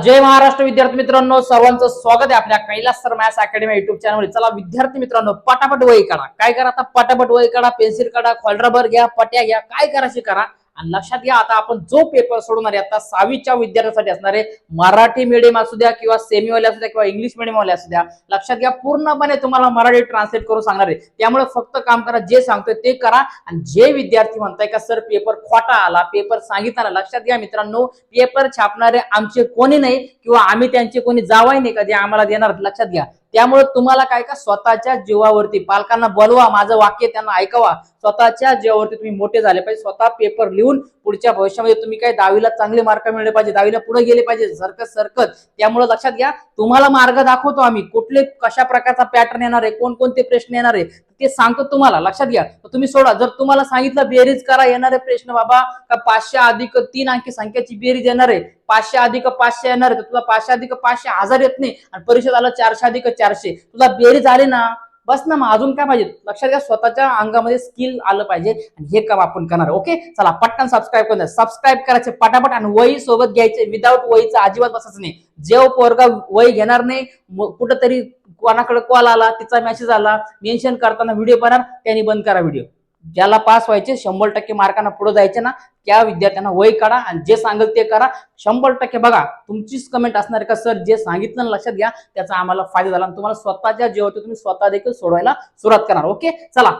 जय महाराष्ट्र विद्यार्थी मित्रांनो, सर्वांचं स्वागत आहे आपल्या Kailas sir maths academy YouTube चॅनलवर। चला विद्यार्थी मित्रांनो, पटापट वही काढा। काय करा आता? पटापट वही काढा, पेन्सिल काढा, खोलरबर घ्या, पट्या घ्या, काय करायचे करा। आणि लक्षात घ्या, आता आपण जो पेपर सोडवणार आहे आता 6वीच्या विद्यार्थ्यांसाठी असणार आहे। मराठी मीडियम असू द्या किंवा सेमी वाले असू द्या किंवा इंग्लिश मीडियम वाले असू द्या, लक्षात घ्या पूर्णपणे तुम्हाला मराठी ट्रान्सलेट करून सांगणार आहे। त्यामुळे फक्त काम करा, जे सांगतोय ते करा। आणि जे विद्यार्थी म्हणताय का सर पेपर खोटा आला, पेपर सांगितला, लक्षात घ्या मित्रांनो, पेपर छापणारे आमचे कोणी नाही किंवा आम्ही त्यांचे कोणी जावाई नाही कधी आम्हाला देणार, लक्षात घ्या। त्यामुळे तुम्हाला काय का स्वतःच्या जीवावरती पालकांना बोलवा, माझं वाक्य त्यांना ऐकवा, स्वतःच्या जीवावरती तुम्ही मोठे झाले पाहिजे। स्वतः पेपर लिहून पुढच्या भविष्यामध्ये तुम्ही काय 10वीला चांगले मार्क मिळले पाहिजे, 10वीला पुढे गेले पाहिजे, सरकत। त्यामुळे लक्षात घ्या, तुम्हाला मार्ग दाखवतो आम्ही, कुठले कशा प्रकारचा पॅटर्न येणार आहे, कोणकोणते प्रश्न येणार आहे ते सांगतो तुम्हाला, लक्षात घ्या। तुम्ही सोडा, जर तुम्हाला सांगितलं बेरीज करा, येणारे प्रश्न बाबा का 500 अधिक 3 अंकी संख्याची बेरीज येणार आहे, 500 अधिक 500 येणार आहे, तर तुला 500 अधिक 500 1000 येत नाही, आणि परीक्षेत आलं 400 अधिक 400, तुला बेरीज आले ना, बस ना, मग अजून काय पाहिजे? लक्षात घ्या, स्वतःच्या अंगामध्ये स्किल आलं पाहिजे, आणि हे काम आपण करणार। ओके, चला पटकन सबस्क्राईब करून द्या, सबस्क्राईब करायचे पटापट, आणि वही सोबत घ्यायचे, विदाऊट वहीचा अजिबात बसायचं नाही। जेव्हा पोरगा वही घेणार नाही, कुठंतरी कोणाकडे कॉल आला, तिचा मेसेज आला, मेन्शन करताना व्हिडिओ बनणार, त्यांनी बंद करा व्हिडिओ। ज्याला पास व्हायचे 100% मार्कांना पुढे जायचे ना, त्या विद्यार्थ्यांना वही काढा आणि जे सांगेल ते करा। 100% बघा, तुमचीच कमेंट असणार का सर जे सांगितलं ना, लक्षात घ्या, त्याचा आम्हाला फायदा झाला, आणि तुम्हाला स्वतःच्या जीवावरती तुम्ही स्वतः देखील सोडवायला सुरुवात करणार। ओके, चला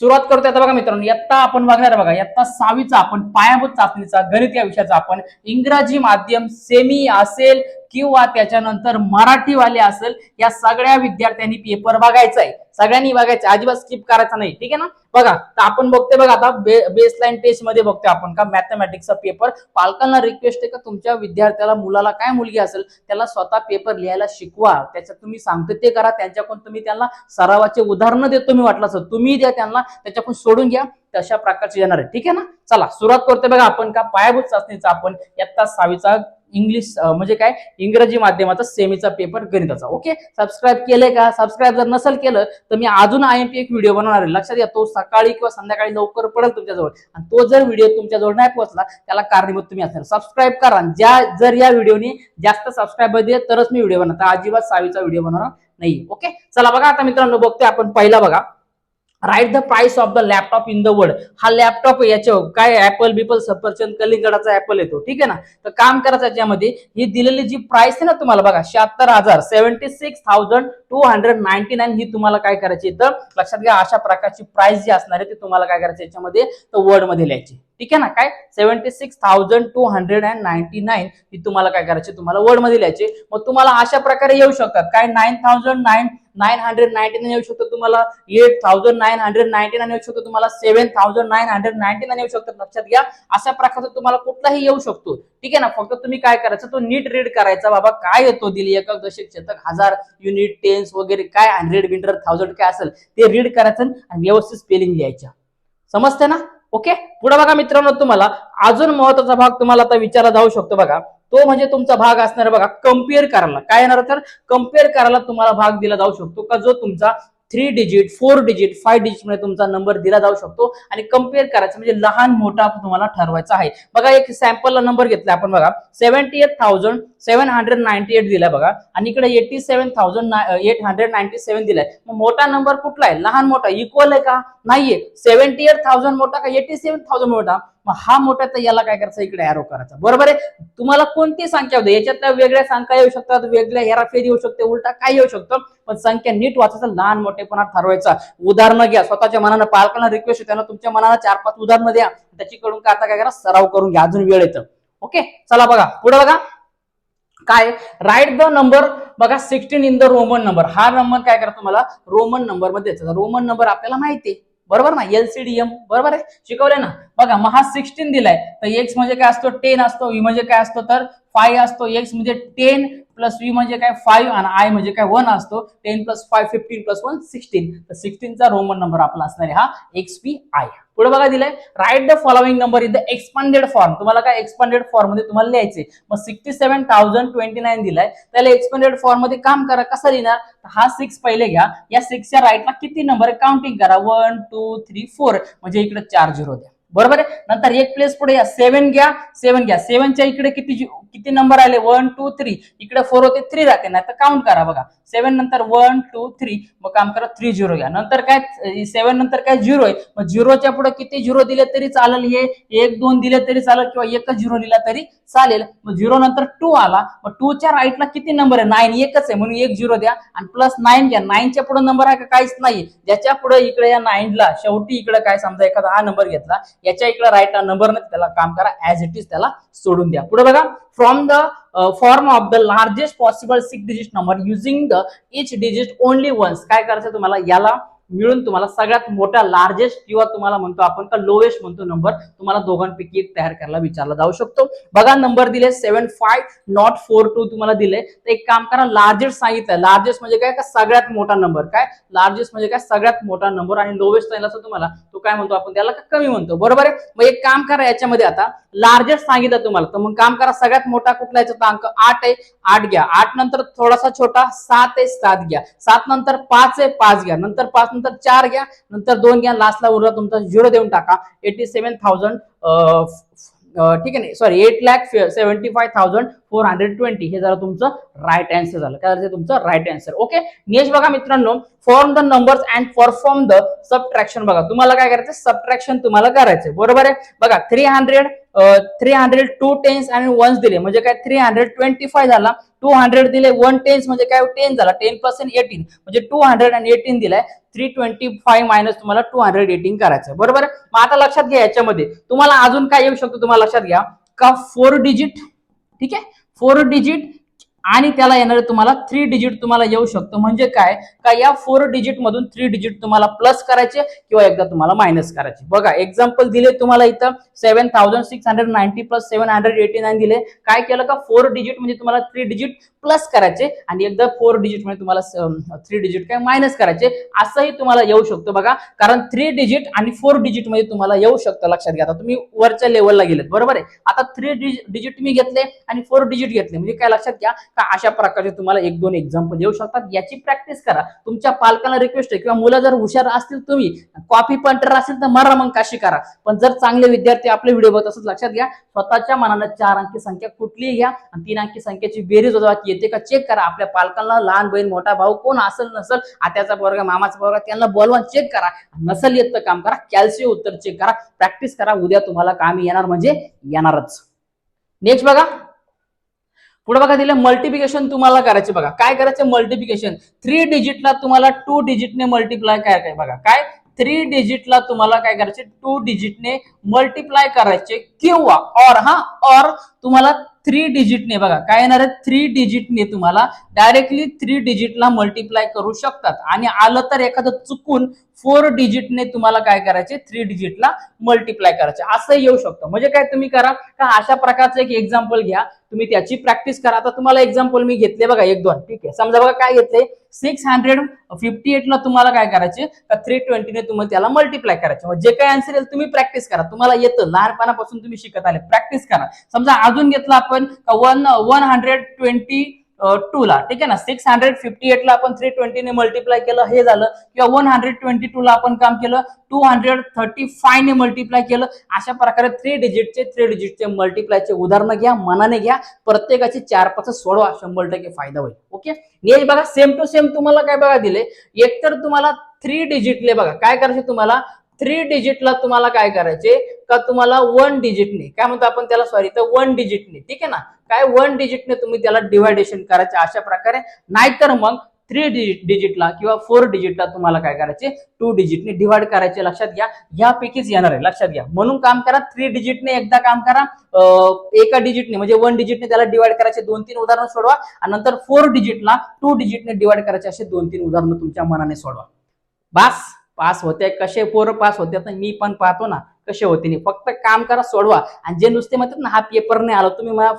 सुरुवात करतोय आता। बघा मित्रांनो, इयत्ता आपण बघणार बघा, इयत्ता 6वीचा आपण पायाभूत चाचणीचा गणित या विषयाचा आपण इंग्रजी माध्यम सेमी असेल किंवा त्याच्यानंतर मराठीवाले असेल, या सगळ्या विद्यार्थ्यांनी पेपर बघायचा आहे, सगळ्यांनी बघायचं, अजिबात स्किप करायचा नाही, ठीक आहे ना। बघा, तर आपण बघतोय बघा आता बेसलाईन टेस्ट मध्ये बघतोय आपण का मॅथमॅटिक्सचा पेपर। पालकांना रिक्वेस्ट आहे का तुमच्या विद्यार्थ्याला, मुलाला काय मुलगी असेल, त्याला स्वतः पेपर लिहायला शिकवा, त्याच्यात तुम्ही सांगतो ते करा, त्यांच्याकडून तुम्ही त्यांना सरावाचे उदाहरणं देतो मी, वाटलं असं तुम्ही द्या त्यांना, त्याच्याकडून सोडून घ्या, तशा प्रकारचे येणार आहे, ठीक आहे ना। चला सुरुवात करतोय बघा आपण का पायाभूत चाचणीचा आपण इयत्ता 6वीचा इंग्लिश म्हणजे काय इंग्रजी माध्यमाचा सेमीचा पेपर गणिताचा। ओके, सबस्क्राईब केलंय का? सबस्क्राईब जर नसेल केलं तर मी अजून IMP एक व्हिडिओ बनवणार आहे, लक्षात घ्या, तो सकाळी किंवा संध्याकाळी लवकर पडेल तुमच्याजवळ, आणि तो जर व्हिडिओ तुमच्याजवळ नाही पोहोचला त्याला कारणीभूत तुम्ही असणार। सबस्क्राईब करा, जर या व्हिडिओने जास्त सबस्क्राईब दिले तरच मी व्हिडिओ बनवतो, अजिबात 6वीचा व्हिडिओ बनवणार नाही। ओके, चला बघा आता मित्रांनो, बघतोय आपण पहिला बघा, write the price of the laptop in the world. हा लॅपटॉप याच्यावर काय ऍपल बिपल सफरचंद कलिंगडाचा ऍपल येतो, ठीक आहे ना। तर काम करायचं याच्यामध्ये, ही दिलेली जी प्राइस आहे ना तुम्हाला बघा 76,000 76,299 ही तुम्हाला काय करायची, तर लक्षात घ्या अशा प्रकारची प्राइस जी असणार आहे ती तुम्हाला काय करायची याच्यामध्ये, तर वर्ड मध्ये लिहायची, ठीक आहे ना। काय 76,299 ही तुम्हाला काय करायची, तुम्हाला वर्ड मध्ये लिहायची। मग तुम्हाला अशा प्रकारे येऊ शकतात काय 9,999 येऊ शकतो तुम्हाला, 8,999 येऊ शकतो तुम्हाला, 7,999 येऊ शकतात, लक्षात घ्या अशा प्रकारचा तुम्हाला कुठलाही येऊ शकतो, ठीक आहे ना। फक्त तुम्ही काय करायचं, तो नीट रीड करायचा, बाबा काय येतो, दिली एकक दशक शतक हजार युनिट टेन्स वगैरे काय 100 विंटर 1000 काय असेल ते रीड करायचं आणि व्यवस्थित स्पेलिंग लिहायच्या, समजते ना। ओके, पुढे बघा मित्रांनो, तुम्हाला अजून महत्वाचा भाग तुम्हाला आता विचारला जाऊ शकतो बघा, तो म्हणजे तुमचा भाग असणार बघा कंपेअर करायला। काय येणार, तर कंपेअर करायला तुम्हाला भाग दिला जाऊ शकतो का, जो तुमचा 3 डिजिट 4 डिजिट 5 डिजिट मध्ये तुमचा नंबर दिला जाऊ शकतो, आणि कंपेअर करायचं म्हणजे लहान मोठा तुम्हाला ठरवायचा आहे। बघा एक सॅम्पलला नंबर घेतला आपण बघा, 78,798 दिलाय बघा, आणि इकडे 87,897 दिलाय। मग मोठा नंबर कुठला आहे, लहान मोठा इक्वल आहे का, नाहीये, 78,000 मोठा का 87,000 मोठा, मग हा मोठा, तर याला काय करायचं, इकडे एरो करायचा, बरोबर आहे। तुम्हाला कोणती संख्या होते, याच्यात वेगळ्या संख्या येऊ शकतात, वेगळ्या हेराफेरी येऊ शकते, उलटा काय येऊ शकतं, पण संख्या नीट वाचायचं, लहान मोठेपणा ठरवायचा। उदाहरणं घ्या स्वतःच्या मनानं, पालकांना रिक्वेस्ट आहे तुमच्या मनानं 4-5 उदाहरणं द्या, त्याच्याकडून काय आता काय करा, सराव करून घ्या, अजून वेळ येतं। ओके, चला बघा पुढे बघा, काय राईट द नंबर बघा 16 इन द रोमन नंबर। हा नंबर काय करा, तुम्हाला रोमन नंबर मध्ये द्यायचा, रोमन नंबर आपल्याला माहिती आहे, बरोबर ना, LCDM बरोबर आहे, शिकवले ना। बघा मग हा 16 दिलाय, तर x म्हणजे काय असतो 10 असतो, v म्हणजे काय असतो तर 5 असतो, x म्हणजे 10 प्लस v म्हणजे काय 5, आणि i म्हणजे काय 1 असतो, 10 प्लस 5 15 प्लस 1 16, तर 16चा रोमन नंबर आपला असणार आहे हा XPI। पुढे बघा दिलंय, write the following number in the expanded form, तुम्हाला काय एक्सपांडेड फॉर्म मध्ये तुम्हाला लिहायचे। मग 67,029 दिलाय, त्याला एक्सपांडेड फॉर्म मध्ये काम करा, कसं लिहिणार, हा 6 पहिले घ्या, या 6च्या राईटला किती नंबर काउंटिंग करा, 1 2 3 4, म्हणजे इकडे 4 झिरो द्या, बरोबर आहे। नंतर एक प्लेस पुढे या 7 घ्या, 7 च्या इकडे किती किती नंबर आले 1 2 3, इकडे 4 होते 3 राहते, नाही तर काउंट करा बघा 7 नंतर 1 2 3, मग काम करा 3 0 घ्या, नंतर काय 7 नंतर काय 0 आहे, मग 0च्या पुढे किती 0 दिले तरी चालेल, हे 1 2 दिले तरी चालेल किंवा एकच 0 दिला तरी चालेल. मग 0 नंतर 2 आला, मग 2 च्या राईटला किती नंबर आहे 9, एकच आहे म्हणून 1 0 द्या आणि प्लस 9 घ्या. 9 च्या पुढे नंबर आहे का काहीच नाही, ज्याच्या पुढे इकडे या 9 ला शेवटी इकडे काय समजा एखादा हा नंबर घेतला, याच्या इकडे राईटला नंबर नाही, त्याला काम करा ऍज इट इज त्याला सोडून द्या. पुढे बघा from the form of the largest possible 6 digit number using the each digit only once. काय करायचं तुम्हाला, याला मिळून तुम्हाला सगळ्यात मोठा लार्जेस्ट किंवा तुम्हाला म्हणतो आपण का लोएस्ट म्हणतो नंबर, तुम्हाला दोघांपैकी एक तयार करायला विचारला जाऊ शकतो. बघा नंबर दिले 75.42 तुम्हाला दिले, तर एक काम करा लार्जेस्ट सांगितलं, लार्जेस्ट म्हणजे काय का सगळ्यात मोठा नंबर, काय लार्जेस्ट म्हणजे काय सगळ्यात मोठा नंबर, आणि लोएस्ट सांगितलं तुम्हाला तो काय म्हणतो आपण त्याला कमी म्हणतो, बरोबर आहे. मग एक काम करा याच्यामध्ये आता लार्जेस्ट सांगितलं तुम्हाला, तर मग काम करा सगळ्यात मोठा कुठला याचा अंक 8 आहे, 8 घ्या, 8 नंतर थोडासा छोटा 7 आहे 7 घ्या, 7 नंतर 5 आहे 5 घ्या, नंतर 5 नंतर 4 घ्या, नंतर 2 घ्या, लास्टला उरला तुमचा 0 देऊन टाका. 87,000 ठीक आहे, नाही सॉरी 8,75,420 हे झालं तुमचं राईट आन्सर झालं. काय झालं तुमचं राईट आन्सर. ओके, नेक्स्ट बघा मित्रांनो, form the numbers and perform the subtraction. बघा तुम्हाला काय करायचं, सबट्रॅक्शन तुम्हाला करायचं, बरोबर आहे. बघा 300 2 टेन्स आणि वन्स दिले म्हणजे काय 325 झाला, 200 दिले 1 टेन्स म्हणजे काय 10 झाला, 10 + 18 म्हणजे 218 दिलाय, 325 मायनस तुम्हाला 218 करायचं, बरोबर आहे. मग आता लक्षात घ्या याच्यामध्ये तुम्हाला अजून काय येऊ शकतो, तुम्हाला लक्षात घ्या का 4 डिजिट, ठीक आहे 4 डिजिट आणि त्याला येणारे तुम्हाला 3 डिजिट तुम्हाला येऊ शकतो. म्हणजे काय का या 4 डिजिट मधून 3 डिजिट तुम्हाला प्लस करायचे किंवा एकदा तुम्हाला मायनस करायचे. बघा एक्झाम्पल दिले तुम्हाला इथं 7,690 + 789 दिले. काय केलं का 4 डिजिट म्हणजे तुम्हाला 3 डिजिट प्लस करायचे आणि एकदा 4 डिजिट म्हणजे तुम्हाला 3 डिजिट काय मायनस करायचे, असंही तुम्हाला येऊ शकतो. बघा कारण 3 डिजिट आणि 4 डिजिट मध्ये तुम्हाला येऊ शकतं. लक्षात घ्या, आता तुम्ही वरच्या लेवलला गेलेत, बरोबर आहे. आता 3 डिजिट तुम्ही घेतले आणि 4 डिजिट घेतले म्हणजे काय लक्षात घ्या का अशा प्रकारचे तुम्हाला 1-2 एक्झाम्पल येऊ शकतात. याची प्रॅक्टिस करा. तुमच्या पालकांना रिक्वेस्ट आहे किंवा मुलं जर हुशार असतील, तुम्ही कॉपी पेंटर असेल तर मारा मग काशी करा. पण जर चांगले विद्यार्थी आपले व्हिडिओ बघत असत, लक्षात घ्या स्वतःच्या मनानं 4 अंकी संख्या कुठलीही घ्या आणि 3 अंकी संख्येची बेरीज वजाबाकी येते का चेक करा. आपल्या पालकांना लहान बहीण मोठा भाऊ कोण असेल नसेल, आत्याचा पोरगा मामाचा पोरगा, त्यांना बोलवा चेक करा. नसेल येत तर काम करा, कॅल्शियम उत्तर चेक करा, प्रॅक्टिस करा. उद्या तुम्हाला काम येणार म्हणजे येणारच. नेक्स्ट बघा पुढे बघा दिलं मल्टिप्लिकेशन तुम्हाला करायचे. बघा काय करायचं मल्टिप्लिकेशन, 3 डिजिटला तुम्हाला 2 डिजिटने मल्टिप्लाय काय बघा काय 3 डिजिटला तुम्हाला काय करायचे 2 डिजिटने मल्टिप्लाय करायचे किंवा और तुम्हाला 3 डिजिटने बघा काय येणार आहे 3 डिजिटने तुम्हाला डायरेक्टली 3 डिजिटला मल्टिप्लाय करू शकतात. आणि आलं तर एखादं चुकून 4 डिजिटने तुम्हाला काय करायचे 3 डिजिटला मल्टिप्लाय करायचे, असं येऊ शकतं. म्हणजे काय तुम्ही करा का अशा प्रकारचं एक एक्झाम्पल घ्या, तुम्ही त्याची प्रॅक्टिस करा. आता तुम्हाला एक्झाम्पल मी घेतले बघा 1-2, ठीक आहे. समजा बघा काय घेतले 658 ला तुम्हाला काय करायचे का 320 ने तुम्ही त्याला मल्टिप्लाय करायचे. जे काय आन्सर येईल तुम्ही प्रॅक्टिस करा, तुम्हाला येतं लहानपणापासून तुम्ही शिकत आले, प्रॅक्टिस करा. समजा अजून घेतलं आपण 122 ला, ठीक आहे ना 658 ला आपण 320 ने मल्टिप्लाय केलं हे झालं, किंवा 122 ला आपण काम केलं 235 ने मल्टिप्लाय केलं. अशा प्रकारे 3 डिजिटचे मल्टिप्लायचे उदाहरणं घ्या, मनाने घ्या, प्रत्येकाची 4-5 सोडवा, 100% फायदा होईल. ओके, हे बघा सेम टू सेम तुम्हाला काय बघा दिले, एकतर तुम्हाला 3 डिजिटले बघा काय करायचे, तुम्हाला 3 डिजिटला तुम्हाला काय करायचे का तुम्हाला 1 डिजिटने काय म्हणतो आपण त्याला सॉरी तर 1 डिजिटने, ठीक आहे ना काय 1 डिजिटने तुम्ही त्याला डिवायडेशन करायचे अशा प्रकारे. नाहीतर मग 3 डिजिटला किंवा 4 डिजिटला तुम्हाला काय करायचे 2 डिजिटने डिवाइड करायचे. लक्षात घ्या यापैकीच येणार आहे, लक्षात घ्या. म्हणून काम करा 3 डिजिटने एकदा काम करा, एका डिजिटने म्हणजे 1 डिजिटने त्याला डिवाइड करायचे 2-3 उदाहरणं सोडवा, आणि नंतर 4 डिजिटला 2 डिजिटने डिवाइड करायचे असे 2-3 उदाहरणं तुमच्या मनाने सोडवा. बस पास होते. कसे पोरं पास होते तर मी पण पाहतो ना कसे होते नाही, फक्त काम करा सोडवा. आणि जे नुसते म्हणतात ना हा पेपर नाही आला, तुम्ही मला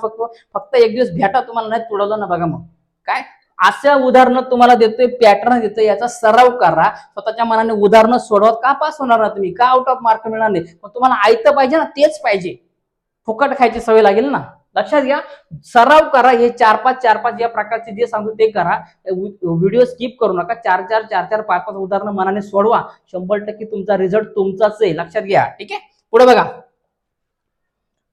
फक्त एक दिवस भेटा, तुम्हाला नाही तुडवलं ना बघा मग काय अशा उदाहरणं तुम्हाला देतोय, पॅटर्न देतोय, याचा सराव करा. स्वतःच्या मनाने उदाहरणं सोडवत का पास होणार ना तुम्ही, का आउट ऑफ मार्क मिळणार नाही. पण तुम्हाला ऐकतं पाहिजे ना, तेच पाहिजे, फुकट खायची सवय लागेल ना. लक्षात घ्या सराव करा, हे 4-5 या प्रकारचे जे सांगतो ते करा. व्हिडिओ स्किप करू नका, 4-4 5-5 उदाहरणं मनाने सोडवा, 100% तुमचा रिझल्ट तुमचाच आहे. लक्षात घ्या, ठीक आहे. पुढे बघा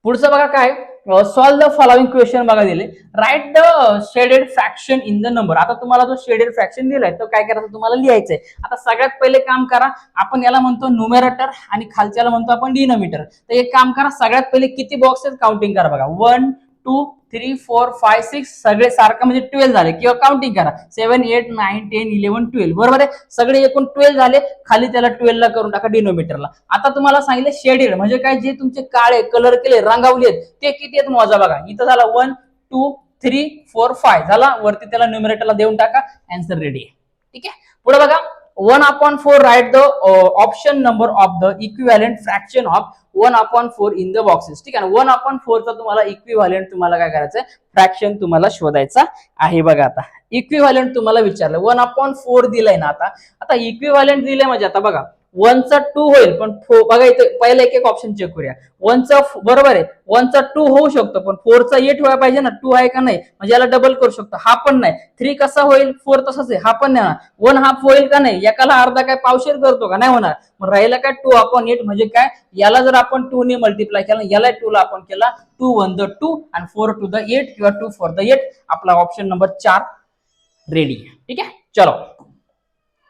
पुढचं बघा काय सॉल्व द फॉलोइंग क्वेश्चन बघा दिले. Write the shaded fraction in the number. आता तुम्हाला जो शेडेड फ्रॅक्शन दिलाय तो काय करायचं तुम्हाला लिहायचंय. आता सगळ्यात पहिले काम करा, आपण याला म्हणतो न्यूमरेटर आणि खालच्याला म्हणतो आपण डिनोमिनेटर. तर एक काम करा, सगळ्यात पहिले किती बॉक्सेस काउंटिंग करा बघा. 1 2 3 4 5 6 सगळे सारखं म्हणजे 12 झाले, किंवा काउंटिंग करा 7 8 9 10 11 12. बरोबर आहे, सगळे एकूण 12 झाले. खाली त्याला 12 ला करून टाका डिनोमिनेटरला. आता तुम्हाला सांगितलं शेडेड म्हणजे काय, जे तुमचे काळे कलर केले रंगावले ते किती आहेत मोजा बघा. इथं झाला 1 2 3 4 5 झाला, वरती त्याला न्यूमरेटरला देऊन टाका, आन्सर रेडी आहे. ठीक आहे, पुढे बघा 1/4 write the option number of the equivalent fraction of 1/4 in the boxes. ठीक आहे ना, 1/4 चा तुम्हाला इक्विव्हॅलेंट तुम्हाला काय करायचं, फ्रॅक्शन तुम्हाला शोधायचा आहे. बघा आता इक्विव्हॅलेंट तुम्हाला विचारलं, 1/4 दिलंय ना. आता इक्विव्हॅलेंट दिलंय म्हणजे आता बघा 1 चा 2 होईल, पण बघा इथे पहिला एक एक ऑप्शन चेक करूया. 1 चा बरोबर आहे, 1 चा 2 होऊ शकतो, पण 4 चा 8 व्हायला पाहिजे ना. 2 आहे का नाही, म्हणजे याला डबल करू शकतो, हा पण नाही. 3 कसा होईल, 4 तसाच आहे, हा पण नाही. 1/2 होईल का नाही, एकाला अर्धा काय पावशेर करतो का, नाही होणार. मग राहिला काय 2/8 म्हणजे काय, याला जर आपण 2 ने मल्टिप्लाय केला, याला 2 ला आपण केला, 2 1 द 2 आणि 4 2 द 8 किंवा 2 4 द 8. आपला ऑप्शन नंबर 4 रेडी. ठीक आहे, चलो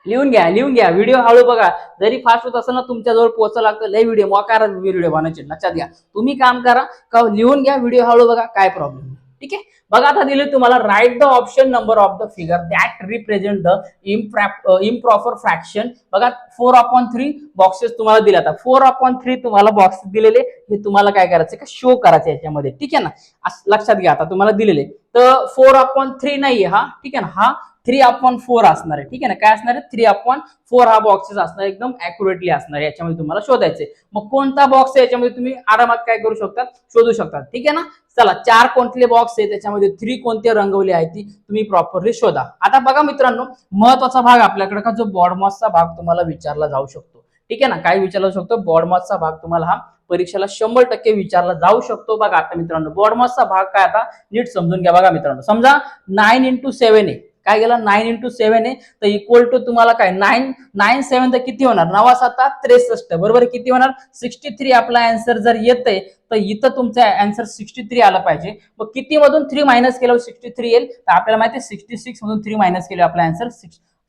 लिहून घ्या. व्हिडिओ हळू बघा, जरी फास्ट होत असेल ना तुमच्याजवळ पोहोचायला लागतं. लय व्हिडिओ मोकार व्हिडिओ बनवायचे, लक्षात घ्या. तुम्ही काम करा का लिहून घ्या, व्हिडिओ हळू बघा, काय प्रॉब्लेम. ठीक आहे, बघा आता दिले तुम्हाला write the option number of the figure that represent the improper fraction. बघा 4/3 बॉक्सेस तुम्हाला दिले. आता 4/3 तुम्हाला बॉक्स दिलेले, हे तुम्हाला काय करायचं का शो करायचं याच्यामध्ये. ठीक आहे ना, लक्षात घ्या. आता तुम्हाला दिलेले तर 4/3 नाहीये हा. ठीक आहे ना, हा 3/4 असणार आहे. ठीक आहे ना, काय असणार आहे, 3/4 हा बॉक्सेस असणार, एकदम अॅक्युरेटली असणार. याच्यामध्ये तुम्हाला शोधायचे. मग कोणता बॉक्स आहे याच्यामध्ये तुम्ही आरामात काय करू शकता, शोधू शकता. ठीक आहे ना, चला 4 कोणते बॉक्स आहे, त्याच्यामध्ये 3 कोणते रंगवले आहेत ती तुम्ही प्रॉपरली शोधा. आता बघा मित्रांनो, महत्वाचा भाग आपल्याकडे का जो बॉडमॉसचा भाग तुम्हाला विचारला जाऊ शकतो. ठीक आहे ना, काय विचारला शकतो, बॉडमॉसचा भाग तुम्हाला हा परीक्षेला 100% विचारला जाऊ शकतो. बघा आता मित्रांनो, बॉडमॉसचा भाग काय, आता नीट समजून घ्या. बघा मित्रांनो, समजा 9 × 7 आहे, काय गेला 9 × 7 आहे, तर इक्वल टू तुम्हाला काय 9 7 तर किती होणार, 9 7 63. बरोबर, किती होणार 63. आपला आन्सर जर येतंय तर इथं तुमचा आन्सर 63 आला पाहिजे. मग किती मधून 3 मायनस केल्यावर 63 येईल, तर आपल्याला माहिती आहे 66 मधून 3 मायनस केल्यावर आपला आन्सर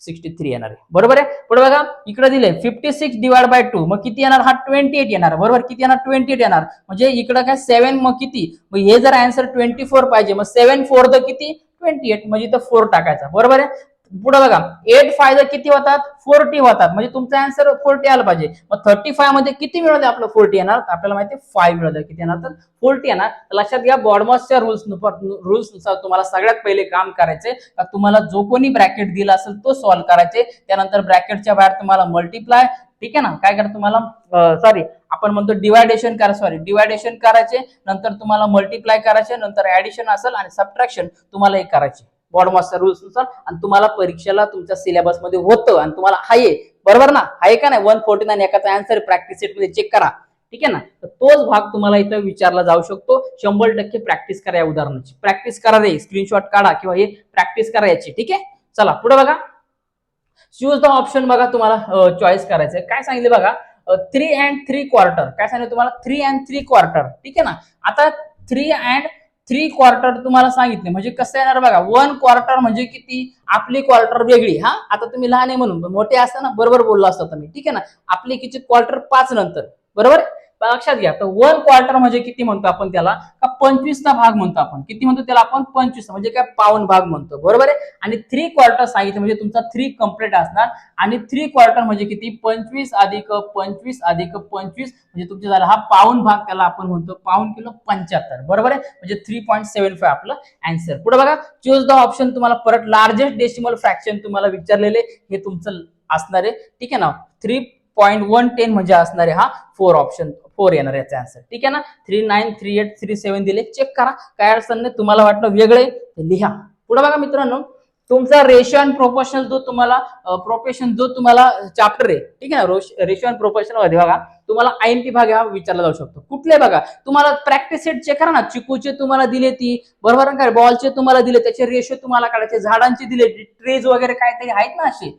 63 येणार आहे. बरोबर आहे, पुढे बघा इकडे दिले 56 डिवाइड बाय 2, मग किती येणार, हा 28 येणार. बरोबर, किती येणार 28 येणार, म्हणजे इकडे काय 7, मग किती, मग हे जर आन्सर 24 पाहिजे, मग 7 4 द किती 28, म्हणजे इथं 4 टाकायचा. बरोबर आहे, पुढे बघा 8 5 किती होतात 40 होतात, म्हणजे तुमचा आन्सर 40 आला पाहिजे. मग 35 मध्ये किती मिळवले आपलं 40 येणार, आपल्याला माहिती आहे 5 मिळवलं, किती येणार तर 40 येणार. लक्षात घ्या, बॉडमॉसच्या रूल्सनुसार तुम्हाला सगळ्यात पहिले काम करायचे, तुम्हाला जो कोणी ब्रॅकेट दिला असेल तो सॉल्व्ह करायचे. त्यानंतर ब्रॅकेटच्या बाहेर तुम्हाला मल्टिप्लाय, ठीक आहे ना, काय करा तुम्हाला सॉरी आपण म्हणतो डिवायडेशन करायचे, नंतर तुम्हाला मल्टिप्लाय करायचे, नंतर ऍडिशन असेल आणि सबट्रॅक्शन तुम्हाला एक करायचे बॉडमॉसच्या रूल्स नुसार. आणि तुम्हाला परीक्षेला तुमच्या सिलेबस मध्ये होतं आणि तुम्हाला आहे. बरोबर ना, आहे का नाही, 149 एकाचा आन्सर प्रॅक्टिस सेट मध्ये चेक करा. ठीक आहे ना, तर तोच भाग तुम्हाला इथं विचारला जाऊ शकतो. 100% प्रॅक्टिस करा, या उदाहरणाची प्रॅक्टिस करा रे, स्क्रीनशॉट काढा किंवा हे प्रॅक्टिस करायची. ठीक आहे, चला पुढे बघा, चूज द ऑप्शन. बघा तुम्हाला चॉईस करायचंय, काय सांगितले बघा 3 and 3/4. काय सांगितलं तुम्हाला 3 and 3/4. ठीक आहे ना, आता 3 and 3/4 तुम्हाला सांगितले, म्हणजे कसं येणार बघा, 1/4 म्हणजे किती, आपली क्वार्टर वेगळी. हा, आता तुम्ही लहान आहे म्हणून, मोठे असताना बरोबर बोललो असता तुम्ही. ठीक आहे ना, आपली किती क्वार्टर 5 नंतर. बरोबर, लक्षात घ्या. तर 1/4 म्हणजे किती म्हणतो आपण त्याला, का 25चा भाग म्हणतो आपण. किती म्हणतो त्याला आपण 25, म्हणजे काय पाऊण भाग म्हणतो. बरोबर आहे, आणि 3/4 सांगितलं म्हणजे तुमचा 3 कम्प्लीट असणार. आणि 3/4 म्हणजे किती 25 अधिक 25 अधिक 25, म्हणजे तुमचा झाला हा पाऊण भाग, त्याला आपण म्हणतो पाऊण किलो 75. बरोबर आहे, म्हणजे 3.75 आपलं आन्सर. पुढे बघा, चूज द ऑप्शन. तुम्हाला परत लार्जेस्ट डेसिमल फ्रॅक्शन तुम्हाला विचारलेले, हे तुमचं असणार आहे. ठीक आहे ना, 3.110 म्हणजे असणार आहे हा 4 ऑप्शन, 4 येणार याचा आन्सर. ठीक आहे ना, 3 9 3 8 3 7 दिले, चेक करा, काय अडचण नाही. तुम्हाला वाटलं वेगळे लिहा. पुढे बघा मित्रांनो, तुमचा रेशिओ अँड प्रोपोर्शनल जो तुम्हाला चॅप्टर आहे. ठीक आहे ना, रेशिओ अँड प्रोपोर्शनल मध्ये बघा तुम्हाला IMP भाग हा विचारला जाऊ शकतो. कुठले बघा, तुम्हाला प्रॅक्टिस सेट चेक करा ना, चिकूचे तुम्हाला दिले ती, बरोबर काय, बॉलचे तुम्हाला दिले, त्याचे रेशिओ तुम्हाला काढायचे, झाडांचे दिले, ट्रेज वगैरे काहीतरी आहेत ना असे.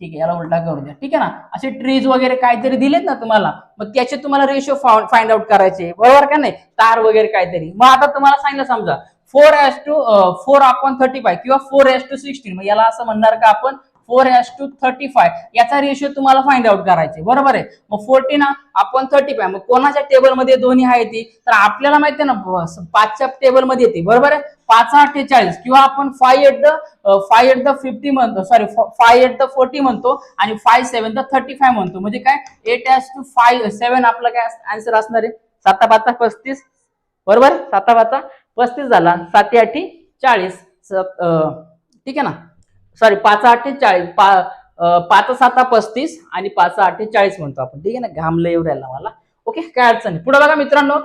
ठीक आहे, याला उलटा करू द्या. ठीक आहे ना, असे ट्रीज वगैरे काहीतरी दिलेत ना तुम्हाला, मग त्याचे तुम्हाला रेशिओ फाइंड आउट करायचे, बरोबर का नाही, तार वगैरे काहीतरी. मग आता तुम्हाला सांगितलं समजा 4:4/35 किंवा 4:16, मग याला असं म्हणणार का आपण 4:35, याचा रेशिओ तुम्हाला फाइंड आउट करायचे, बरोबर आहे. मग 14/35, मग कोणाच्या टेबलमध्ये दोन्ही आहे ती, तर आपल्याला माहिती आहे ना 5च्या टेबलमध्ये येते, बरोबर आहे. 5/48 किंवा आपण 5/50 म्हणतो, सॉरी 5/40 म्हणतो आणि 5/7/35 म्हणतो. म्हणजे काय 8:5 आपला काय आन्सर असणार आहे, 7×5=35, बरोबर. 7×5=35 झाला, 7×8=40. ठीक आहे ना, सॉरी 5×8=40, 5×7=35 आणि 5×8=40 म्हणतो आपण. ठीक आहे ना, घामलं येऊ राहिला मला. ओके, काय अडचण नाही. पुढे बघा मित्रांनो,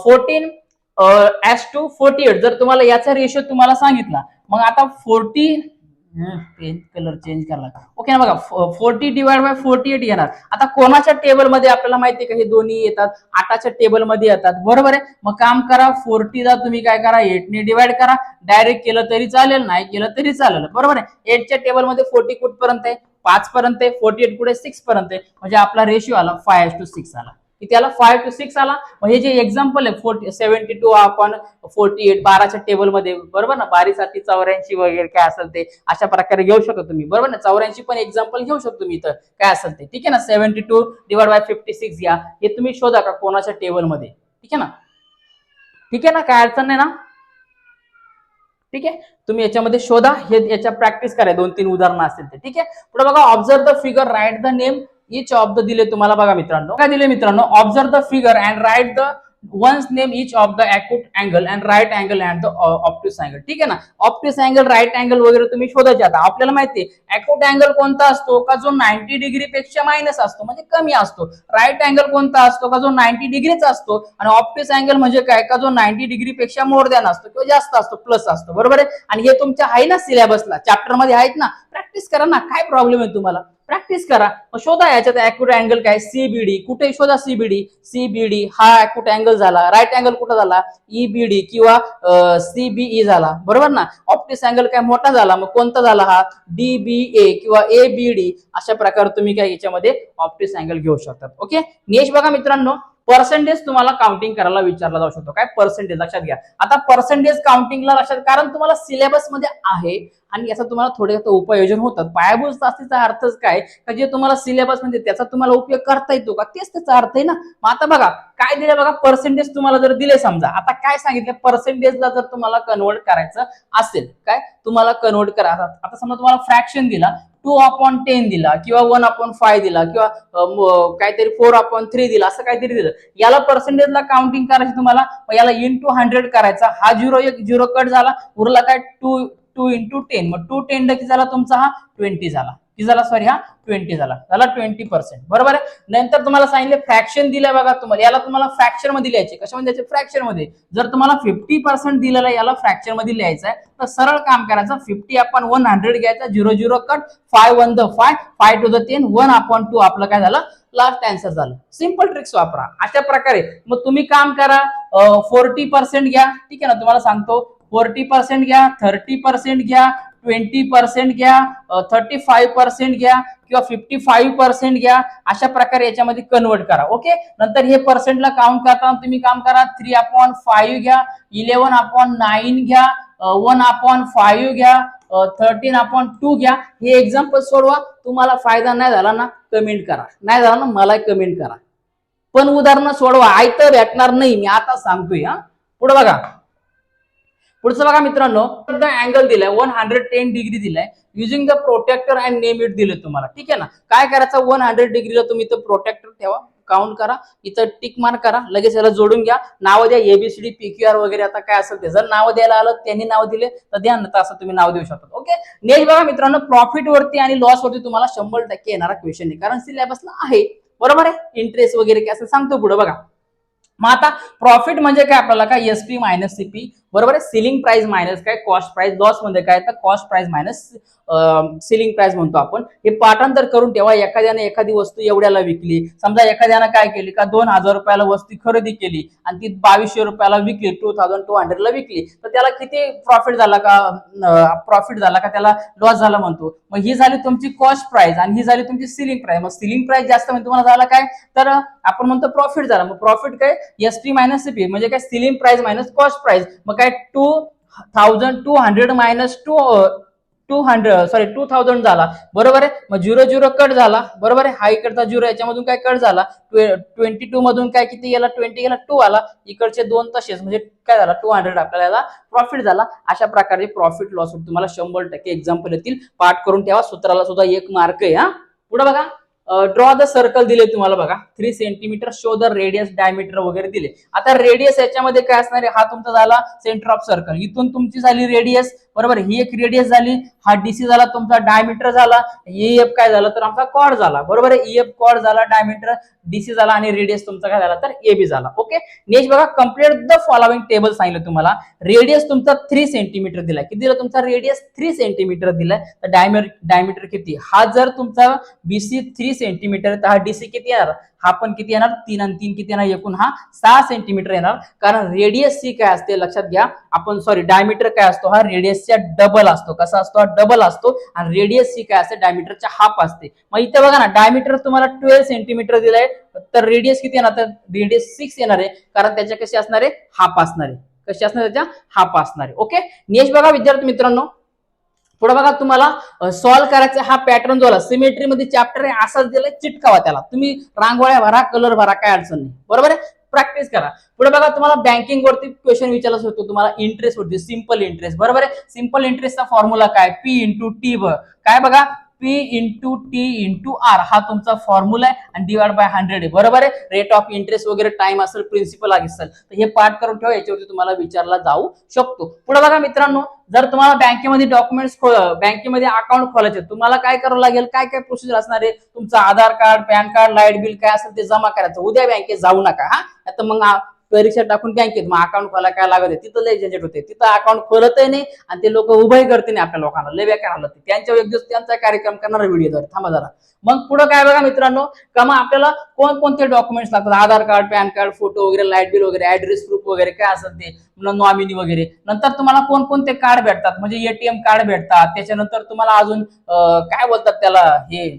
14:48 जर तुम्हाला याचा रेशो तुम्हाला सांगितला, मग आता 40 कलर चेंज करायला. ओके ना, बघा 40/48 येणार. आता कोणाच्या टेबलमध्ये आपल्याला माहिती आहे का, हे दोन्ही येतात 8च्या टेबलमध्ये येतात, बरोबर आहे. मग काम करा, 40ला तुम्ही काय करा 8ने डिवाइड करा. डायरेक्ट केलं तरी चालेल, नाही केलं तरी चालेल, बरोबर आहे. 8च्या टेबलमध्ये 40 कुठपर्यंत आहे, 5 पर्यंत आहे. 48 कुठे 6 पर्यंत आहे, म्हणजे आपला रेशिओ आला 5:6 आला. त्याला 5:6 आला. मग हे जे एक्झाम्पल आहे 72/48 12च्या टेबलमध्ये, बरोबर ना, 12×7 84 वगैरे काय असेल ते अशा प्रकारे घेऊ शकतो तुम्ही, बरोबर ना. 84 पण एक्झाम्पल घेऊ शकतो तुम्ही इथं काय असेल ते. ठीक आहे ना, 72/56 घ्या, हे तुम्ही शोधा का कोणाच्या टेबलमध्ये. ठीक आहे ना, ठीक आहे ना, काय अडचण नाही ना. ठीक आहे, तुम्ही याच्यामध्ये शोधा, हे याच्या प्रॅक्टिस करा, 2-3 उदाहरणं असतील ते. ठीक आहे, पुढे बघा, observe the figure, write the name each of the दिले तुम्हाला. बघा मित्रांनो, काय दिले मित्रांनो, observe the figure and write the ones name each of the acute angle and right angle and the obtuse angle. ठीक आहे ना, ऑप्टिस अँगल, राईट अँगल वगैरे तुम्ही शोधायचे. आता आपल्याला माहिती आहे अॅक्यूट अँगल कोणता असतो का, जो 90 डिग्री पेक्षा मायनस असतो, म्हणजे कमी असतो. राईट अँगल कोणता असतो का, जो 90 डिग्रीचा असतो. आणि ऑप्टिस अँगल म्हणजे काय का, जो 90 डिग्री पेक्षा मोर दॅन असतो किंवा जास्त असतो, प्लस असतो, बरोबर आहे. आणि हे तुमच्या आहे ना सिलेबसला, चॅप्टर मध्ये आहेत ना, प्रॅक्टिस करा ना, काय प्रॉब्लेम आहे तुम्हाला, प्रॅक्टिस करा. मग शोधा याच्यात अॅक्यूट अँगल काय, सीबीडी. कुठे शोधा सीबीडी हा अॅक्यूट अँगल झाला. राईट अँगल कुठं झाला, ईबीडी किंवा सीबीई झाला, बरोबर ना. ऑप्टिस अँगल काय मोठा झाला, मग कोणता झाला हा, डीबीए किंवा एबीडी. अशा प्रकारे तुम्ही काय याच्यामध्ये ऑप्टिस अँगल घेऊ शकतात. ओके, नेक्स्ट बघा मित्रांनो, पर्सेंटेज तुम्हाला काउंटिंग करायला विचारला जाऊ शकतो. काय पर्सेंटेज, लक्षात घ्या. आता पर्सेंटेज काउंटिंगला लक्षात, कारण तुम्हाला सिलेबस मध्ये आहे आणि याचा तुम्हाला थोडे उपयोजन होतात. पायाभूत शास्त्रीचा अर्थच काय का, जे तुम्हाला सिलेबस म्हणजे त्याचा तुम्हाला उपयोग करता येतो का, तेच त्याचा अर्थ आहे ना. मग आता बघा काय दिले, बघा पर्सेंटेज तुम्हाला जर दिले, समजा आता काय सांगितलं, पर्सेंटेजला जर तुम्हाला कन्वर्ट करायचं असेल, काय तुम्हाला कन्वर्ट करा. आता समजा तुम्हाला फ्रॅक्शन दिला, 2/10 दिला किंवा 1/5 दिला किंवा काहीतरी 4/3 दिला, असं काहीतरी दिलं, याला पर्सेंटेजला काउंटिंग करायची तुम्हाला. याला इंटू 100 करायचा, हा 0 कट झाला, उरला काय 2 इंटू 10, मग 2×10 किती झाला तुमचा, हा 20 झाला. किती झाला, सॉरी हा 20 झाला 20%, बरोबर आहे. नंतर तुम्हाला सांगितले फ्रॅक्शन दिलंय बघा तुम्हाला, याला तुम्हाला फ्रॅक्शन मध्ये लिहायचे. कशामध्ये द्यायचे, फ्रॅक्शन मध्ये. जर तुम्हाला 50% दिलेलं याला फ्रॅक्शन मध्ये लिहायचं आहे, तर सरळ काम करायचं, 50/100 घ्यायचा, 0 कट, 5×1 5×10 1/2 आपलं काय झालं, लास्ट आन्सर झालं. सिंपल ट्रिक्स वापरा अशा प्रकारे. मग तुम्ही काम करा, 40% घ्या. ठीक आहे ना, तुम्हाला सांगतो 40% घ्या, 30% घ्या, 20% घ्या, 35% घ्या किंवा 55% घ्या. अशा प्रकारे याच्यामध्ये कन्वर्ट करा. ओके, नंतर हे पर्सेंटला काउंट करताना तुम्ही काम करा, 3/5 घ्या, 11/9 घ्या, 1/5 घ्या, 13/2 घ्या. हे एक्झाम्पल सोडवा. तुम्हाला फायदा नाही झाला ना, कमेंट करा. नाही झाला ना, मला कमेंट करा. पण उदाहरणं सोडवा, आयतं भेटणार नाही, मी आता सांगतोय. हा, पुढे बघा, पुढचं बघा मित्रांनो, अँगल दिलाय 110 डिग्री दिलाय, using the protractor and name it दिले तुम्हाला. ठीक आहे ना, काय करायचं, 100 डिग्रीला तुम्ही इथं प्रोटेक्टर ठेवा, काउंट करा, इथं टिक मार्क करा, लगेच याला जोडून घ्या, नाव द्या, एबीसीडी पीक्यूआर वगैरे आता काय असेल ते. जर नाव द्यायला आलं, त्यांनी नाव दिले तर द्या, नंतर असं तुम्ही नाव देऊ शकता. ओके, नेक्स्ट बघा मित्रांनो, प्रॉफिट वरती आणि लॉस वरती तुम्हाला 100% येणारा क्वेश्चन आहे, कारण सिलेबसला आहे, बरोबर आहे. इंटरेस्ट वगैरे काय असं सांगतो पुढे बघा. मग आता प्रॉफिट म्हणजे काय, आपल्याला काय एसपी मायनस सीपी बरोबर आहे. सिलिंग प्राइस मायनस काय कॉस्ट प्राइस, लॉस मध्ये काय तर cost price minus ceiling price म्हणतो आपण. हे पाठांतर करून ठेवा. एखाद्याने एखादी वस्तू एवढ्याला विकली, समजा एखाद्यानं काय केली का 2000 रुपयाला वस्तू खरेदी केली आणि ती 2200 रुपयाला विकली, 2200 ला विकली, तर त्याला किती प्रॉफिट झाला का त्याला लॉस झाला म्हणतो. मग ही झाली तुमची कॉस्ट प्राइस आणि ही झाली तुमची सिलिंग प्राइस. मग सिलिंग प्राइस जास्त म्हणजे तुम्हाला झाला काय तर आपण म्हणतो प्रॉफिट झाला. मग प्रॉफिट काय एसटी मायनस सीपी म्हणजे काय ceiling price minus cost price. मग काय 2200 मायनस 2000 झाला, बरोबर आहे. मग 0 कट झाला, बरोबर आहे. हा इकडचा 0 याच्यामधून काय कट झाला, 22 मधून काय किती गेला, 20 गेला, 2 आला, इकडचे 2 तसेच, म्हणजे काय झाला 200 आपल्याला प्रॉफिट झाला. अशा प्रकारे प्रॉफिट लॉस तुम्हाला 100% एक्झाम्पल येतील. पाठ करून ठेवा. सूत्राला सुद्धा 1 मार्क आहे. हा पुढे बघा, ड्रॉ द सर्कल दिले तुम्हाला बघा, 3 centimetre, show the radius, diameter वगैरे दिले. आता रेडियस याच्यामध्ये काय असणार आहे, हा तुमचा झाला सेंटर ऑफ सर्कल, इथून तुमची झाली रेडियस, बरोबर. ही एक रेडियस झाली, हा डीसी झाला तुमचा, डायमीटर झाला, ईएफ काय झाला तर आमचा कॉर्ड झाला, बरोबर आहे. ईएफ कॉर्ड झाला, डायमीटर डीसी झाला आणि रेडियस तुमचा काय झाला तर एबी झाला. ओके. नेक्स्ट बघा, कम्प्लीट द फॉलोइंग टेबल सांगितलं तुम्हाला. रेडियस तुमचा 3 सेंटीमीटर दिला, किती दिला तुमचा रेडियस 3 सेंटीमीटर दिलाय, तर डायमीटर किती, हा जर तुमचा बीसी 3 सेंटीमीटर तर हा डीसी किती येणार, हा पण किती येणार 3 आणि 3 किती येणार, एकूण हा 6 सेंटीमीटर येणार. कारण रेडियस सी काय असते लक्षात घ्या आपण, सॉरी डायमीटर काय असतो, हा रेडियसच्या डबल असतो. कसा असतो, हा डबल असतो. आणि रेडियस सी काय असते, डायमीटरच्या हाफ असते. मग इथे बघा ना, डायमीटर तुम्हाला 12 सेंटीमीटर दिलाय, तर रेडियस किती येणार, तर रेडियस 6 येणार आहे, कारण त्याच्या कशी असणार आहे, हाफ असणार आहे. कशी असणार त्याच्या, हाफ असणार आहे. ओके. नेक्स्ट बघा विद्यार्थी मित्रांनो, पुढे बघा तुम्हाला सॉल्व्ह करायचा हा पॅटर्न जो आला सिमेट्री मध्ये चॅप्टर आहे, असाच दिलाय, चिटकावा त्याला. तुम्ही रांगोळ्या भरा, कलर भरा, काय अडचण नाही, बरोबर आहे. प्रॅक्टिस करा. पुढे बघा तुम्हाला बँकिंग वरती क्वेश्चन विचारला होतो, तुम्हाला इंटरेस्ट वरती, सिंपल इंटरेस्ट, बरोबर आहे. सिंपल इंटरेस्टचा फॉर्म्युला काय, पी इंटू टी, काय बघा P into T into R, हा तुमचा फॉर्म्युला आहे आणि डिवाइड बाय 100 आहे, बरोबर आहे. रेट ऑफ इंटरेस्ट वगैरे टाइम असेल, प्रिन्सिपल असेल, तर हे पाठ करून ठेवा, याच्यावरती तुम्हाला विचारला जाऊ शकतो. पुढे बघा मित्रांनो, जर तुम्हाला बँकेमध्ये डॉक्युमेंट्स बँकेमध्ये अकाउंट खोलायचे, तुम्हाला काय करावं लागेल, काय काय प्रोसिजर असणार आहे, तुमचं Aadhaar card, PAN card, light bill काय असेल ते जमा करायचं. उद्या बँकेत जाऊ नका, हा आता मग परीक्षा टाकून बँकेत मग अकाउंट खोला काय लागत आहे, तिथं लय झंझट होते, तिथं अकाउंट खोलतही नाही आणि ते लोक उभंही करते नाही आपल्या लोकांना, लय बेकार हालत. त्यांच्यावर एक दिवस त्यांचा कार्यक्रम करणार व्हिडिओ, थांबा जरा. मग पुढे काय बघा मित्रांनो, का मग आपल्याला कोणकोणते डॉक्युमेंट्स लागतात, आधार कार्ड, पॅन कार्ड, फोटो वगैरे, लाईट बिल वगैरे, ऍड्रेस प्रूफ वगैरे काय असेल ते, नॉमिनी वगैरे. नंतर तुम्हाला कोणकोणते कार्ड भेटतात, म्हणजे एटीएम कार्ड भेटतात. त्याच्यानंतर तुम्हाला अजून काय बोलतात त्याला, हे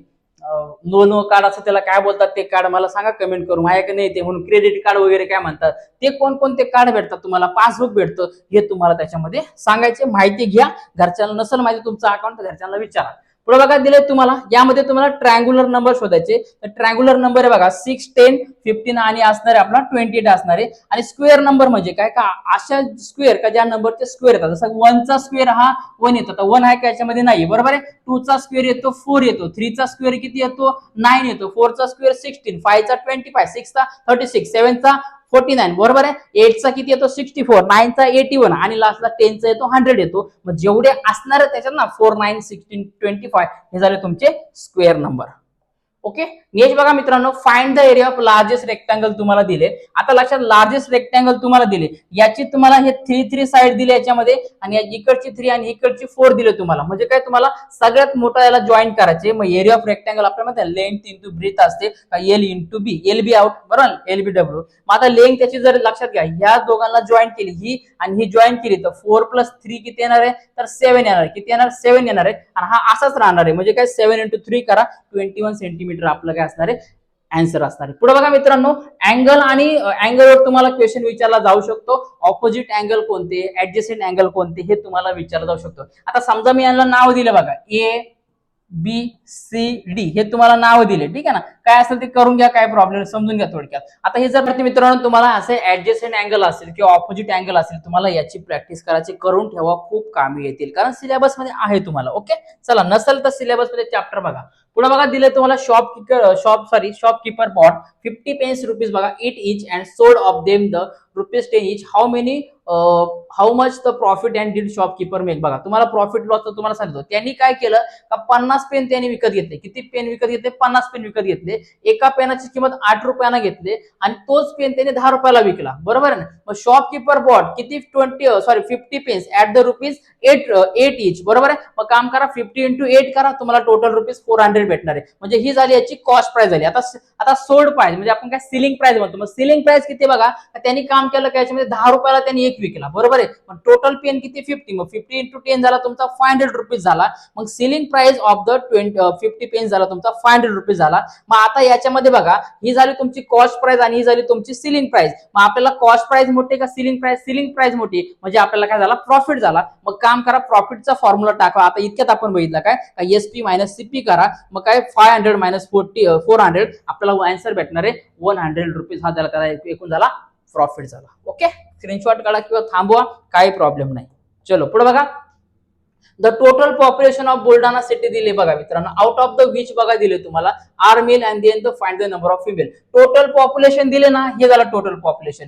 नो कार्ड असं त्याला काय बोलतात ते कार्ड, मला सांगा कमेंट करून, माझ्याकडे नाही ते, म्हणून क्रेडिट कार्ड वगैरे काय म्हणतात, ते कोणकोणते कार्ड भेटतात तुम्हाला, पासबुक भेटतं, हे तुम्हाला त्याच्यामध्ये सांगायचे. माहिती घ्या, घरच्यांना नसेल माहिती तुमचं अकाउंट तर घरच्यांना विचारा. पुढे बघा दिले तुम्हाला, यामध्ये तुम्हाला ट्रायंग्युलर नंबर शोधायचे, तर ट्रायंग्युलर नंबर आहे बघा 6, 10, 15 आणि असणार आहे आपला 28 असणार आहे. आणि स्क्वेअर नंबर म्हणजे काय का, अशा स्क्वेअर का ज्या नंबरचे स्क्वेअर येतात, जसं 1 चा स्क्वेअर हा 1 येतो, तर 1 आहे का याच्यामध्ये नाही, बरोबर आहे. 2 चा स्क्वेअर येतो 4 येतो, 3 चा स्क्वेअर किती येतो 9 येतो, 4 चा स्क्वेअर 16, 5 चा 25, 6 चा 36, 7 चा 49, बरोबर आहे. 8 चा किती येतो 64, 9 चा 81 आणि लास्टला 10 चा येतो 100 येतो. मग जेवढे असणार त्याच्यात ना 4, 9, 16, 25 हे झाले तुमचे स्क्वेअर नंबर. ओके. नेक्स्ट बघा मित्रांनो, find the area of largest rectangle तुम्हाला दिले. आता लक्षात, लार्जेस्ट रेक्टँगल तुम्हाला दिले, याची तुम्हाला हे 3 साइड दिले याच्यामध्ये, आणि इकडची 3 आणि इकडची 4 दिले तुम्हाला. म्हणजे काय, तुम्हाला सगळ्यात मोठा याला जॉईन करायचे. मग एरिया ऑफ रेक्टँगल आपल्याला लेंथ इंटू ब्रीथ असते, L into B, L B out, बरोबर, एल बी डब्ल्यू. मग आता लेंथ त्याची जर लक्षात घ्या, ह्या दोघांना जॉईन केली, ही आणि ही जॉईन केली, तर 4 + 3 किती येणार आहे तर 7 येणार आहे. किती येणार 7 येणार आहे. आणि हा असाच राहणार आहे, म्हणजे काय 7 × 3 करा, 21 सेंटीमीटर आपलं काय असणार आहे, आन्सर असणार आहे. पुढे बघा मित्रांनो, अँगल आणि अँगलवर तुम्हाला क्वेश्चन विचारला जाऊ शकतो. ऑपोजिट अँगल कोणते, ऍडजस्टंट अँगल कोणते, हे तुम्हाला विचारला जाऊ शकतो. आता समजा मी यांना नाव दिलं बघा, ए बी सी डी, हे तुम्हाला नाव दिले, ठीक आहे ना, काय असेल ते करून घ्या, काय प्रॉब्लेम समजून घ्या थोडक्यात. आता हे जर मित्रांनो तुम्हाला असे ऍडजस्टंट अँगल असेल किंवा ऑपोजिट अँगल असेल, तुम्हाला याची प्रॅक्टिस करायची, करून ठेवा, खूप कामी येतील, कारण सिलेबस मध्ये आहे तुम्हाला. ओके. चला, नसेल तर सिलेबस मध्ये चॅप्टर बघा. पुढे बघा दिले तुम्हाला शॉपकीपर बॉट 50 पेन्स रुपीज बघा it each and sold off them the rupees 10 इच. How much the profit and did shopkeeper make. बघा तुम्हाला प्रॉफिट लॉस तर तुम्हाला सांगतो. त्यांनी काय केलं का 50 पेन त्यांनी विकत घेतले. किती पेन विकत घेतले? 50 पेन विकत घेतले. एका पेनाची किंमत 8 रुपयाला घेतले आणि तोच पेन त्याने 10 रुपयाला विकला. बरोबर आहे ना. मग शॉपकीपर बॉट किती 50 पेन्स ऍट द रुपीज 8 इच. बरोबर आहे. मग काम करा 50 into 8 करा, तुम्हाला टोटल रुपीज 400 भेटणार आहे. म्हणजे ही झाली याची कॉस्ट प्राइस झाली. आता सोल्ड प्राइस म्हणजे आपण काय सिलिंग प्राइस म्हणतो. मग सिलिंग प्राइस किती बघा, त्यांनी काम केलं काय याच्यामध्ये 10 रुपयाला त्यांनी एक विकला. बरोबर आहे. पण टोटल पेन किती 50. मग 50 into 10 झाला तुमचा 500 रुपीज झाला. मग selling price of the 50 pens झाला तुमचा 500 रुपीज झाला. मग आता याच्यामध्ये बघा ही झाली तुमची कॉस्ट प्राइस आणि ही झाली तुमची सिलिंग प्राइस. मग आपल्याला कॉस्ट प्राइस मोठी का सिलिंग प्राइस? सिलिंग प्राइस मोठी म्हणजे आपल्याला काय झाला? प्रॉफिट झाला. मग काम करा प्रॉफिटचा फॉर्म्युला टाका. आता इतक्यात आपण बघितलं काय एसपी मायनस सीपी करा. मग काय 500 मायनस 400 आपल्याला आन्सर भेटणार आहे 100 रुपीज. हा झाला त्याला एकूण झाला प्रॉफिट झाला. ओके, स्क्रीनशॉट काढा किंवा थांबवा, काही प्रॉब्लेम नाही. चलो पुढे बघा. The total population of Buldhana city दिले बघा मित्रांनो. आउट ऑफ द विच बघा दिले तुम्हाला are male and then the find the number of female. Total population दिले ना, हे झालं total population.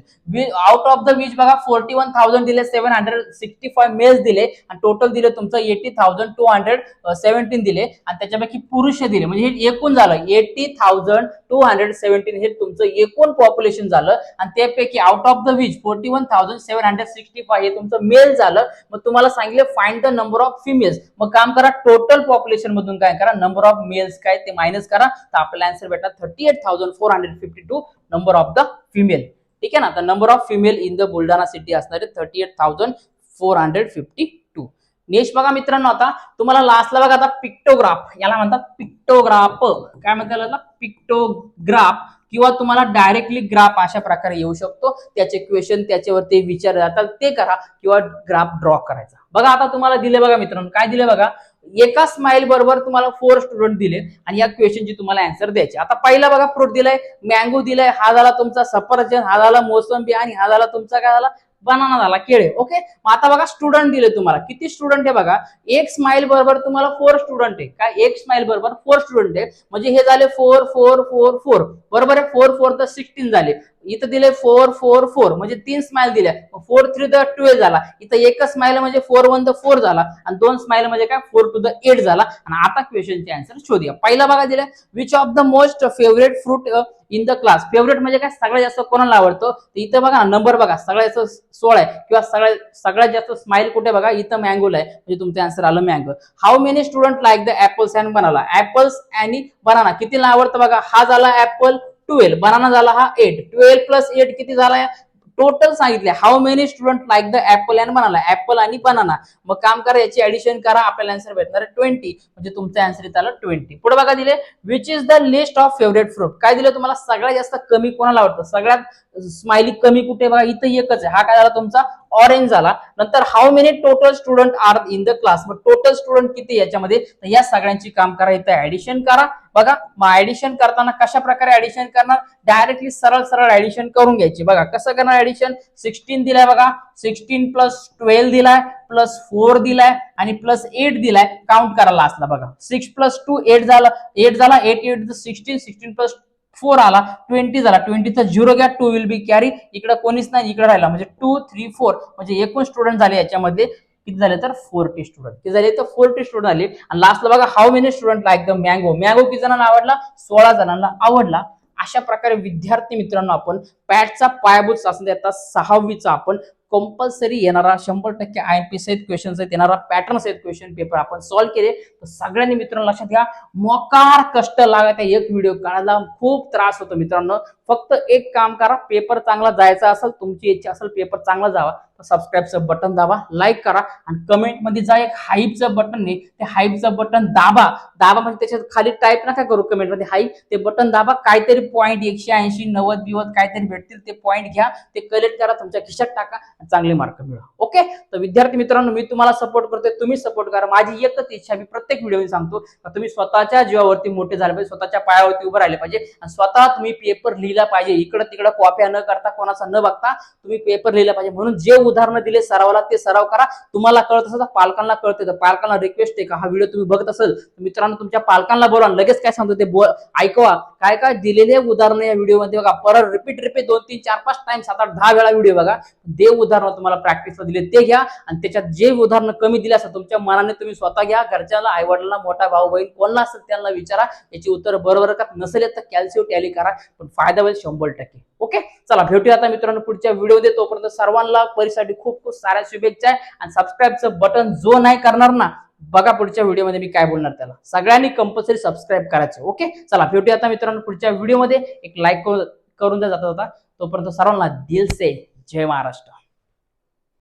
Out of the which बघा 41,000 दिले, 765 मेल्स दिले आणि टोटल दिले तुमचं 80,217 दिले आणि त्याच्यापैकी पुरुष दिले. म्हणजे हे एकूण झालं 80,217 हे तुमचं एकूण पॉप्युलेशन झालं आणि त्यापैकी आउट ऑफ द विच 41,765 हे तुमचं मेल झालं. मग तुम्हाला सांगितलं find the number of females. मग काम करा टोटल पॉप्युलेशन मधून काय करा नंबर ऑफ मेल्स काय ते मायनस करा, तर आपल्याला आन्सर भेटणार 38,452 नंबर ऑफ द फिमेल. ठीक आहे ना. तर number of female in the Buldhana city असणार आहे 38,452. नेक्स्ट बघा मित्रांनो, आता तुम्हाला लास्टला बघा आता पिक्टोग्राफ, याला म्हणतात पिक्टोग्राफ. काय म्हणतात याला? पिक्टोग्राफ किंवा तुम्हाला डायरेक्टली ग्राफ अशा प्रकारे येऊ शकतो. त्याचे क्वेश्चन त्याच्यावरती विचार जातात ते करा किंवा ग्राफ ड्रॉ करायचा. बघा आता तुम्हाला दिले बघा मित्रांनो, काय दिले बघा, एका स्माइल बरोबर तुम्हाला 4 स्टुडंट दिले आणि या क्वेश्चनची तुम्हाला आन्सर द्यायची. आता पहिला बघा फ्रूट दिलाय मँगो दिलाय, हा झाला तुमचा सफरचंद, हा झाला मोसंबी आणि हा झाला तुमचा काय झाला बनाना झाला केळे. ओके, मग आता बघा स्टुडंट दिले तुम्हाला. किती स्टुडंट आहे बघा, एक स्माइल बरोबर तुम्हाला 4 स्टुडंट आहे. काय एक स्माइल बरोबर 4 स्टुडंट आहे. म्हणजे हे झाले 4 4 4 4 बरोबर आहे. 4 4 तर 16 झाले. इथं दिले 4 4 4 म्हणजे 3 स्माइल दिल्या. 4 3 द 12 झाला. इथं एक स्माइल म्हणजे 4 1 द 4 झाला आणि 2 स्माइल म्हणजे काय 4 2 द 8 झाला. आणि आता क्वेश्चनचे आन्सर शोधूया. पहिला बघा दिले which of the most favourite fruit in the class. Favourite म्हणजे काय सगळ्यात जास्त कोणाला आवडतो. इथं बघा नंबर बघा सगळ्यात जास्त 16 आहे किंवा सगळ्यात जास्त स्माइल कुठे बघा इथं मँगोला आहे. म्हणजे तुमचं आन्सर आलं mango. How many student like the apples and banana. Apples आणि बनाना कितीला आवडतं बघा. हा झाला ऍपल 12, बनाना झाला हा 8. 12 प्लस 8 किती झाला? टोटल सांगितले. How many student like the apple and banana. Apple आणि बनाना. मग काम करा याची ऍडिशन करा, आपल्याला आन्सर भेटणार 20. म्हणजे तुमचं आन्सर इथं आलं 20. पुढे बघा दिले which is the list of favourite fruit. काय दिलं तुम्हाला सगळ्यात जास्त कमी कोणाला आवडतं. सगळ्यात स्माइली कमी कुठे बघा इथं एकच आहे. हा काय झाला तुमचा ऑरेंज झाला. नंतर how many total student are in the class. मग टोटल स्टुडंट किती याच्यामध्ये, तर या सगळ्यांची काम करा इथं ऍडिशन करा. बघा मग ऍडिशन करताना कशा प्रकारे ऍडिशन करणार, डायरेक्टली सरळ सरळ ऍडिशन करून घ्यायची. बघा कसं करणार ऍडिशन. 16 दिलाय बघा, 16 प्लस 12 दिलाय प्लस 4 दिलाय आणि प्लस 8 दिलाय. काउंट करा लास्टला बघा 6 प्लस 2 8 झाला. 8 झाला 8 8 16 16 प्लस 4 आला 20 झाला. 20चा 0 घ्या, 2 विल बी कॅरी. इकडे कोणीच नाही, इकडे राहिला म्हणजे 2 3 4 म्हणजे एकूण स्टुडंट झाले याच्यामध्ये किती झाले तर 40 स्टुडंट. किती झाले तर 40 स्टुडंट झाले. आणि लास्टला बघा how many student like the mango. Mango किती जणांना आवडला, 16 जणांना आवडला. अशा प्रकारे विद्यार्थी मित्रांनो आपण पॅटचा पायाभूत चाचणी आता 6वीचा आपण कंपल्सरी येणारा 100% IMP सहित क्वेश्चन सहित येणारा पॅटर्न सहित क्वेश्चन पेपर आपण सॉल्व्ह केले. तर सगळ्यांनी मित्रांनो लक्षात घ्या, मोकार कष्ट लागत आहे एक व्हिडिओ काढायला, खूप त्रास होतो मित्रांनो. फक्त एक काम करा, पेपर चांगला जायचा असेल, तुमची इच्छा असेल पेपर चांगला जावा, तर सबस्क्राईबचं बटन दाबा, लाईक करा आणि कमेंट मध्ये जा एक हाईपचं बटन नाही, ते हाईपचं बटन दाबा. म्हणजे त्याच्यात खाली टाईप नका करू कमेंट मध्ये हाईप, ते बटन दाबा. काहीतरी पॉईंट 180 90 बिवत काहीतरी भेट भेटतील ते पॉईंट घ्या, ते कलेक्ट करा, तुमच्या खिशात टाका, चांगले मार्क मिळवा. ओके, तर विद्यार्थी मित्रांनो, मी तुम्हाला सपोर्ट करतोय, तुम्ही सपोर्ट करा. माझी एकच इच्छा, मी प्रत्येक व्हिडिओ सांगतो, तुम्ही स्वतःच्या जीवावरती मोठे झाले पाहिजे, स्वतःच्या पायावरती उभे राहिले पाहिजे आणि स्वतः तुम्ही पेपर लिहिला पाहिजे. इकडे तिकडे कॉप्या न करता, कोणाचा न बघता तुम्ही पेपर लिहिला पाहिजे. म्हणून जे उदाहरणं दिले सरावाला ते सराव करा. तुम्हाला कळत असेल तर पालकांना कळते, तर पालकांना रिक्वेस्ट आहे का हा व्हिडिओ तुम्ही बघत असेल तर मित्रांनो तुमच्या पालकांना बोला, लगेच काय सांगतो ते ऐकवा. काय काय दिलेले उदाहरणं या व्हिडिओ मध्ये बघा, परत रिपीट 2, 3, 4, 5 टाइम 7, 8, 10 वेळा व्हिडिओ बघा. ते उदाहरण तुम्हाला प्रॅक्टिसला दिले ते घ्या आणि त्याच्यात जे उदाहरणं कमी दिले असतात तुमच्या मनाने तुम्ही स्वतः घ्या. घरच्याला, आई वडिलांना, मोठा भाऊ बहीण कोणला असेल त्यांना विचारा, याची उत्तर बरोबर का नसेल तर कॅल्शियम टॅली करा, पण फायदा होईल 100%. ओके, चला भेटूया आता मित्रांनो पुढच्या व्हिडिओमध्ये. तोपर्यंत सर्वांना परीक्षेसाठी खूप खूप साऱ्या शुभेच्छा आहे. आणि सबस्क्राईबचं बटन जो नाही करणार ना, बघा पुढच्या व्हिडिओमध्ये मी काय बोलणार, त्याला सगळ्यांनी कंपल्सरी सबस्क्राईब करायचं. ओके, चला भेटूया आता मित्रांनो पुढच्या व्हिडिओमध्ये. एक लाईक करून द्या जाता. तोपर्यंत सर्वांना दिल से जय महाराष्ट्र.